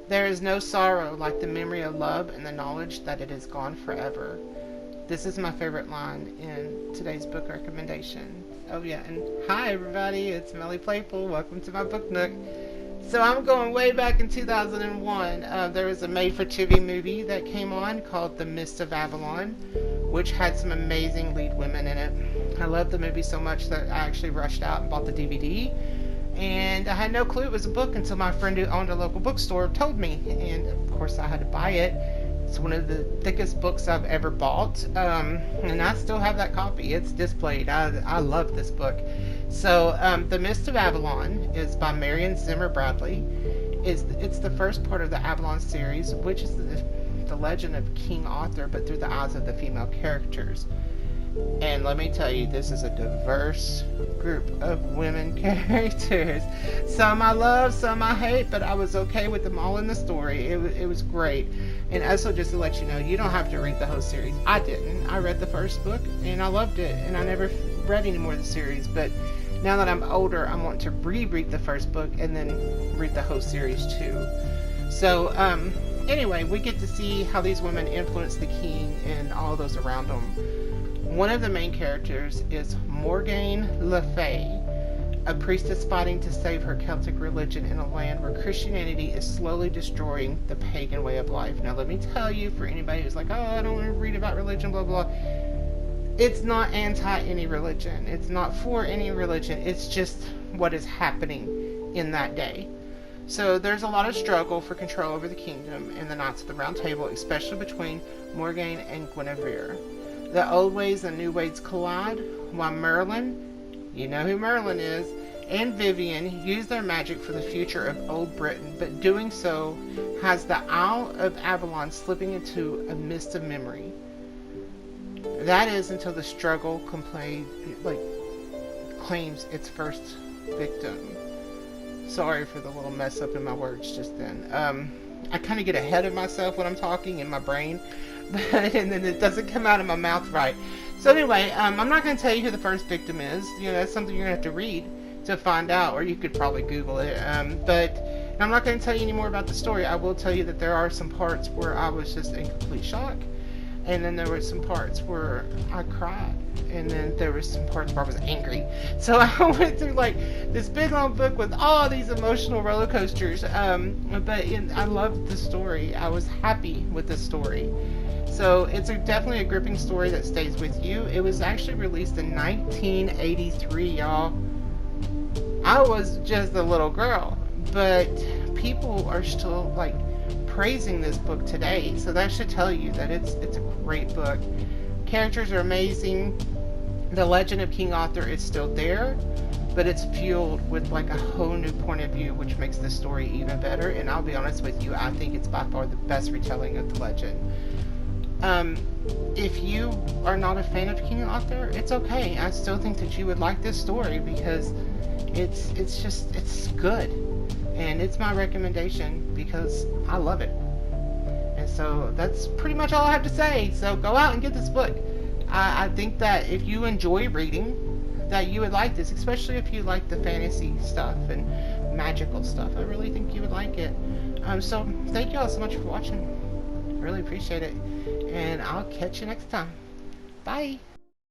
There is no sorrow like the memory of love and the knowledge that it is gone forever. This is my favorite line in today's book recommendation. Oh yeah, and hi everybody, it's MeliPlayful. Welcome to my book Nook. So I'm going way back in 2001. There was a made-for-TV movie that came on called The Mist of Avalon, which had some amazing lead women in it. I loved the movie so much that I actually rushed out and bought the DVD. And I had no clue it was a book until my friend who owned a local bookstore told me. And of course I had to buy it. It's one of the thickest books I've ever bought. And I still have that copy. It's displayed. I love this book. So The Mist of Avalon is by Marion Zimmer Bradley. It's the first part of the Avalon series, which is the legend of King Arthur, but through the eyes of the female characters. And let me tell you, this is a diverse group of women characters. Some I love, some I hate, but I was okay with them all in the story. It was great. And also, just to let you know, you don't have to read the whole series. I didn't. I read the first book, and I loved it, and I never read any more of the series. But now that I'm older, I want to reread the first book and then read the whole series too. So, anyway, we get to see how these women influence the king and all those around them. One of the main characters is Morgane Le Fay, a priestess fighting to save her Celtic religion in a land where Christianity is slowly destroying the pagan way of life. Now, let me tell you, for anybody who's like, oh, I don't want to read about religion, blah, blah, it's not anti any religion. It's not for any religion. It's just what is happening in that day. So there's a lot of struggle for control over the kingdom in the Knights of the Round Table, especially between Morgane and Guinevere. The old ways and new ways collide, while Merlin, you know who Merlin is, and Vivian use their magic for the future of Old Britain, but doing so has the Isle of Avalon slipping into a mist of memory. That is until the struggle claims its first victim. Sorry for the little mess up in my words just then. I kind of get ahead of myself when I'm talking in my brain, and then it doesn't come out of my mouth right. So anyway, I'm not going to tell you who the first victim is. You know, that's something you're going to have to read to find out, or you could probably Google it. But I'm not going to tell you any more about the story. I will tell you that there are some parts where I was just in complete shock, and then there were some parts where I cried, and then there were some parts where I was angry. So I went through like this big long book with all these emotional roller coasters. But I loved the story. I was happy with the story. So it's definitely a gripping story that stays with you. It was actually released in 1983, y'all. I was just a little girl, but people are still like praising this book today. So that should tell you that it's a great book. Characters are amazing. The legend of King Arthur is still there, but it's fueled with like a whole new point of view, which makes the story even better. And I'll be honest with you, I think it's by far the best retelling of the legend. If you are not a fan of King Arthur, it's okay. I still think that you would like this story because it's good, and it's my recommendation because I love it. And so that's pretty much all I have to say. So go out and get this book. I think that if you enjoy reading, that you would like this, especially if you like the fantasy stuff and magical stuff. I really think you would like it. So thank you all so much for watching. I really appreciate it. And I'll catch you next time. Bye.